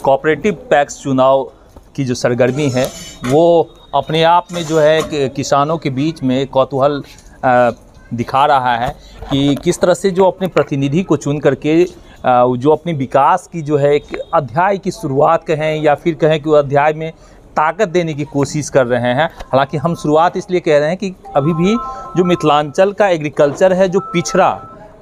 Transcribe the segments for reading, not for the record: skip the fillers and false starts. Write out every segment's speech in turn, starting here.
Cooperative PACS चुनाव की जो सरगर्मी है वो अपने आप में जो है किसानों के बीच में कौतूहल दिखा रहा है कि किस तरह से जो अपने प्रतिनिधि को चुन करके जो अपने विकास की जो है एक अध्याय की शुरुआत कहें या फिर कहें कि वो अध्याय में ताकत देने की कोशिश कर रहे हैं। हालांकि हम शुरुआत इसलिए कह रहे हैं कि अभी भी जो मिथिलांचल का एग्रीकल्चर है जो पिछड़ा,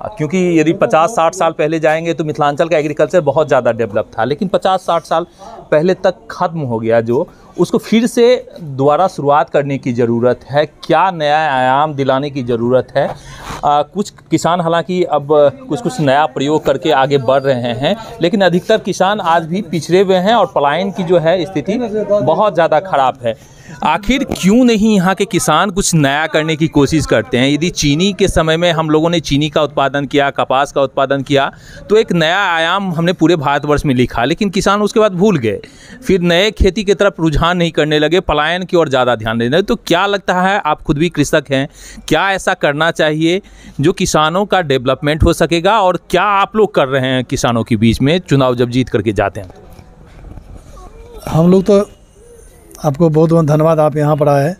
क्योंकि यदि 50-60 साल पहले जाएंगे तो मिथिलांचल का एग्रीकल्चर बहुत ज़्यादा डेवलप था, लेकिन 50-60 साल पहले तक ख़त्म हो गया, जो उसको फिर से दोबारा शुरुआत करने की ज़रूरत है। क्या नया आयाम दिलाने की ज़रूरत है। कुछ किसान हालांकि अब कुछ नया प्रयोग करके आगे बढ़ रहे हैं, लेकिन अधिकतर किसान आज भी पिछड़े हुए हैं और पलायन की जो है स्थिति बहुत ज़्यादा ख़राब है। आखिर क्यों नहीं यहाँ के किसान कुछ नया करने की कोशिश करते हैं। यदि चीनी के समय में हम लोगों ने चीनी का उत्पादन किया, कपास का उत्पादन किया, तो एक नया आयाम हमने पूरे भारतवर्ष में लिखा, लेकिन किसान उसके बाद भूल गए, फिर नए खेती की तरफ रुझान नहीं करने लगे, पलायन की ओर ज़्यादा ध्यान देने लगे। तो क्या लगता है, आप खुद भी कृषक हैं, क्या ऐसा करना चाहिए जो किसानों का डेवलपमेंट हो सकेगा, और क्या आप लोग कर रहे हैं किसानों के बीच में चुनाव जब जीत करके जाते हैं? हम लोग तो आपको बहुत बहुत धन्यवाद, आप यहाँ पर आए,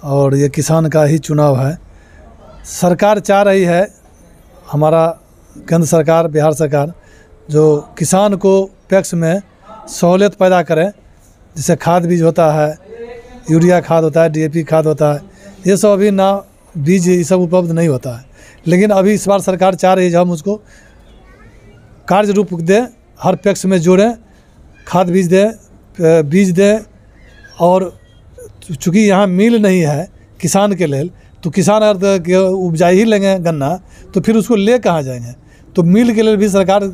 और ये किसान का ही चुनाव है। सरकार चाह रही है, हमारा केंद्र सरकार, बिहार सरकार, जो किसान को पैक्स में सहूलियत पैदा करे, जैसे खाद बीज होता है, यूरिया खाद होता है, DAP खाद होता है, ये सब अभी ना बीज ये सब उपलब्ध नहीं होता है। लेकिन अभी इस बार सरकार चाह रही है हम उसको कार्य रूप दें, हर पैक्स में जोड़ें, खाद बीज दें, और चूँकि यहाँ मिल नहीं है किसान के लिए, तो किसान अगर उपजा ही लेंगे गन्ना तो फिर उसको ले कहाँ जाएंगे। तो मिल के लिए भी सरकार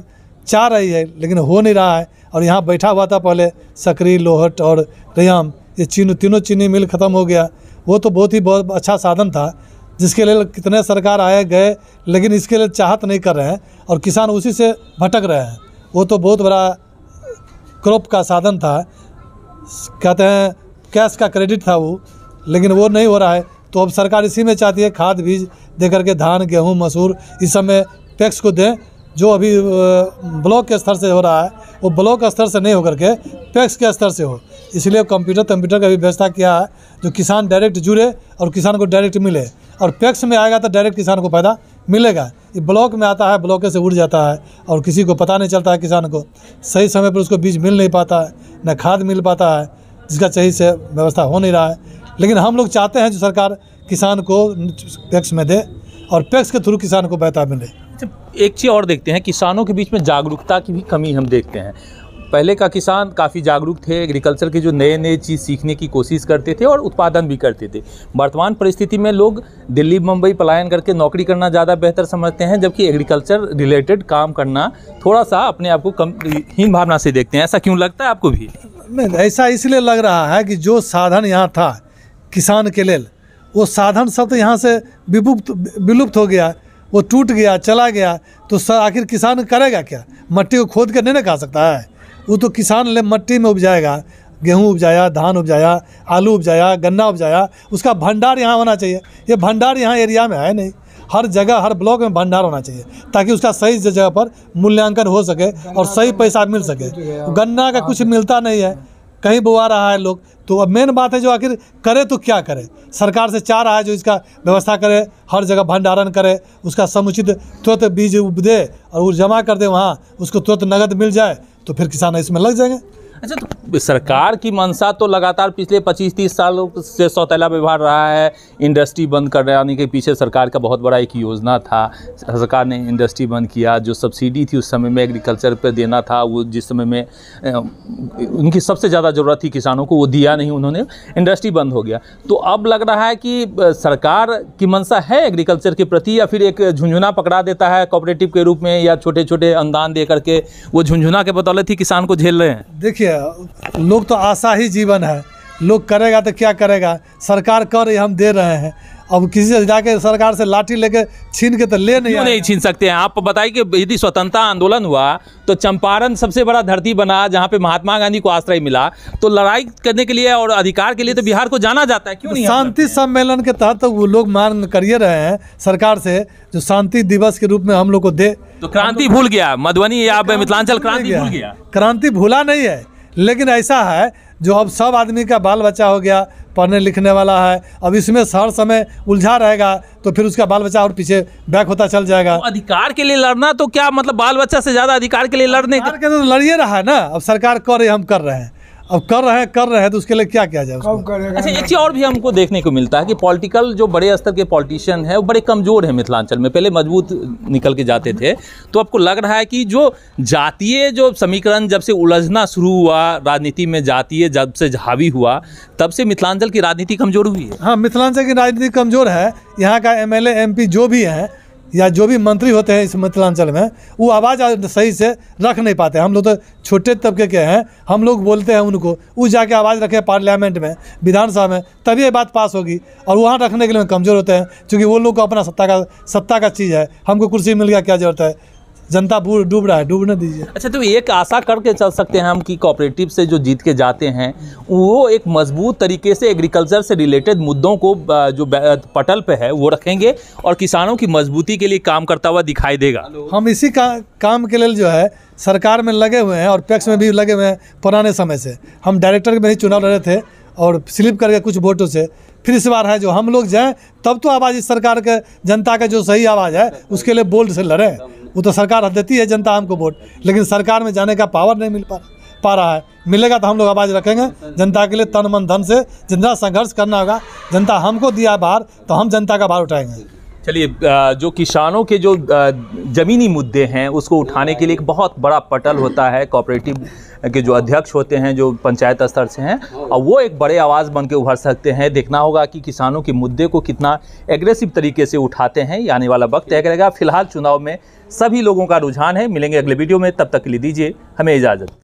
चाह रही है, लेकिन हो नहीं रहा है। और यहाँ बैठा हुआ था पहले सकरी, लोहट और रैयाम, ये तीनों चीनी मिल ख़त्म हो गया। वो तो बहुत अच्छा साधन था, जिसके लिए कितने सरकार आए गए, लेकिन इसके लिए चाहत नहीं कर रहे हैं और किसान उसी से भटक रहे हैं। वो तो बहुत बड़ा क्रॉप का साधन था, कहते हैं कैश का क्रेडिट था वो, लेकिन वो नहीं हो रहा है। तो अब सरकार इसी में चाहती है खाद बीज दे करके धान, गेहूं, मसूर इस समय पैक्स को दें। जो अभी ब्लॉक के स्तर से हो रहा है वो ब्लॉक स्तर से नहीं होकर के पैक्स के स्तर से हो, इसलिए कंप्यूटर का भी व्यवस्था किया है, जो किसान डायरेक्ट जुड़े और किसान को डायरेक्ट मिले। और पैक्स में आएगा तो डायरेक्ट किसान को फ़ायदा मिलेगा। ये ब्लॉक में आता है, ब्लॉक से उड़ जाता है और किसी को पता नहीं चलता है, किसान को सही समय पर उसको बीज मिल नहीं पाता है, न खाद मिल पाता है, जिसका सही से व्यवस्था हो नहीं रहा है। लेकिन हम लोग चाहते हैं जो सरकार किसान को पैक्स में दे और पैक्स के थ्रू किसान को बेहतर मिले। एक चीज़ और देखते हैं, किसानों के बीच में जागरूकता की भी कमी हम देखते हैं। पहले का किसान काफ़ी जागरूक थे, एग्रीकल्चर के जो नए चीज़ सीखने की कोशिश करते थे और उत्पादन भी करते थे। वर्तमान परिस्थिति में लोग दिल्ली मुंबई पलायन करके नौकरी करना ज़्यादा बेहतर समझते हैं, जबकि एग्रीकल्चर रिलेटेड काम करना थोड़ा सा अपने आप को कम हीन भावना से देखते हैं। ऐसा क्यों लगता है आपको भी? नहीं, ऐसा इसलिए लग रहा है कि जो साधन यहाँ था किसान के लिए, वो साधन सब तो यहाँ से विलुप्त हो गया, वो टूट गया, चला गया। तो आखिर किसान करेगा क्या? मट्टी को खोद कर नहीं ना खा सकता है। वो तो किसान ले मट्टी में उपजाएगा, गेहूं उपजाया, धान उपजाया, आलू उपजाया, गन्ना उपजाया, उसका भंडार यहाँ होना चाहिए। ये भंडार यहाँ एरिया में है नहीं। हर जगह, हर ब्लॉक में भंडार होना चाहिए, ताकि उसका सही जगह पर मूल्यांकन हो सके और सही पैसा मिल सके। गन्ना का कुछ मिलता नहीं है, कहीं बोआ रहा है लोग। तो अब मेन बात है, जो आखिर करे तो क्या करे। सरकार से चाह रहा है जो इसका व्यवस्था करे, हर जगह भंडारण करे, उसका समुचित तुरंत बीज दे और वो जमा कर दे वहाँ, उसको तुरंत नगद मिल जाए, तो फिर किसान इसमें लग जाएंगे। अच्छा, तो सरकार की मंशा तो लगातार पिछले 25-30 सालों से सौतेला व्यवहार रहा है। इंडस्ट्री बंद कराने के पीछे सरकार का बहुत बड़ा एक योजना था। सरकार ने इंडस्ट्री बंद किया, जो सब्सिडी थी उस समय में एग्रीकल्चर पर देना था, वो जिस समय में उनकी सबसे ज़्यादा ज़रूरत थी किसानों को, वो दिया नहीं उन्होंने, इंडस्ट्री बंद हो गया। तो अब लग रहा है कि सरकार की मंशा है एग्रीकल्चर के प्रति, या फिर एक झुंझुना पकड़ा देता है कोऑपरेटिव के रूप में, या छोटे छोटे अनुदान दे करके वो झुंझुना के बदौलत ही किसान को झेल रहे हैं। देखिए, लोग तो आशा ही जीवन है, लोग करेगा तो क्या करेगा। सरकार कर रही, हम दे रहे हैं। अब किसी से जाके सरकार से लाठी लेके छीन के तो ले नहीं छीन सकते हैं। आप बताइए कि यदि स्वतंत्रता आंदोलन हुआ तो चंपारण सबसे बड़ा धरती बना, जहाँ पे महात्मा गांधी को आश्रय मिला, तो लड़ाई करने के लिए और अधिकार के लिए तो बिहार को जाना जाता है, क्यों नहीं? शांति सम्मेलन के तहत तो वो लोग मांग करिए रहे हैं सरकार से, जो शांति दिवस के रूप में हम लोग को दे। तो क्रांति भूल गया मधुबनी या मिथिलांचल, क्रांति भूल गया? क्रांति भूला नहीं है, लेकिन ऐसा है जो अब सब आदमी का बाल बच्चा हो गया, पढ़ने लिखने वाला है, अब इसमें हर समय उलझा रहेगा तो फिर उसका बाल बच्चा और पीछे बैक होता चल जाएगा। तो अधिकार के लिए लड़ना तो क्या मतलब बाल बच्चा से ज़्यादा अधिकार के लिए लड़ने सरकार के तो लड़िए रहा है ना, अब सरकार कर रही है, हम कर रहे हैं, अब कर रहे हैं तो उसके लिए क्या किया जाए उसको? अच्छा, एक चीज़ और भी हमको देखने को मिलता है कि पॉलिटिकल जो बड़े स्तर के पॉलिटिशियन हैं वो बड़े कमज़ोर हैं मिथिलांचल में। पहले मजबूत निकल के जाते थे, तो आपको लग रहा है कि जो जातीय जो समीकरण जब से उलझना शुरू हुआ राजनीति में, जातीय जब से हावी हुआ, तब से मिथिलांचल की राजनीति कमज़ोर हुई है? हाँ, मिथिलांचल की राजनीति कमज़ोर है। यहाँ का MLA MP जो भी हैं या जो भी मंत्री होते हैं इस मिथिलांचल में, वो आवाज़ सही से रख नहीं पाते। हम लोग तो छोटे तबके के हैं, हम लोग बोलते हैं उनको, वो जाके आवाज़ रखे पार्लियामेंट में, विधानसभा में, तभी ये बात पास होगी। और वहाँ रखने के लिए कमज़ोर होते हैं, क्योंकि वो लोग को अपना सत्ता का चीज़ है। हमको कुर्सी मिल गया, क्या जरूरत है? जनता डूब रहा है, डूबने दीजिए। अच्छा, तो एक आशा करके चल सकते हैं हम कि कोऑपरेटिव से जो जीत के जाते हैं वो एक मजबूत तरीके से एग्रीकल्चर से रिलेटेड मुद्दों को जो पटल पे है वो रखेंगे और किसानों की मजबूती के लिए काम करता हुआ दिखाई देगा। हम इसी काम के लिए जो है सरकार में लगे हुए हैं और पैक्स में भी लगे हुए हैं। पुराने समय से हम डायरेक्टर में ही चुनाव लड़े थे और स्लिप करके कुछ वोटों से, फिर इस बार है जो हम लोग जाएँ तब तो आवाज़ इस सरकार के, जनता का जो सही आवाज़ है उसके लिए बोल्ड से लड़ें। वो तो सरकार देती है जनता हमको वोट, लेकिन सरकार में जाने का पावर नहीं मिल पा रहा है। मिलेगा तो हम लोग आवाज़ रखेंगे जनता के लिए, तन मन धन से जितना संघर्ष करना होगा। जनता हमको दिया भार तो हम जनता का भार उठाएंगे। चलिए, जो किसानों के जो ज़मीनी मुद्दे हैं उसको उठाने के लिए एक बहुत बड़ा पटल होता है। कोऑपरेटिव के जो अध्यक्ष होते हैं जो पंचायत स्तर से हैं, और वो एक बड़े आवाज़ बन के उभर सकते हैं। देखना होगा कि किसानों के मुद्दे को कितना एग्रेसिव तरीके से उठाते हैं, आने वाला वक्त तय करेगा। फिलहाल चुनाव में सभी लोगों का रुझान है। मिलेंगे अगले वीडियो में, तब तक के लिए दीजिए हमें इजाज़त।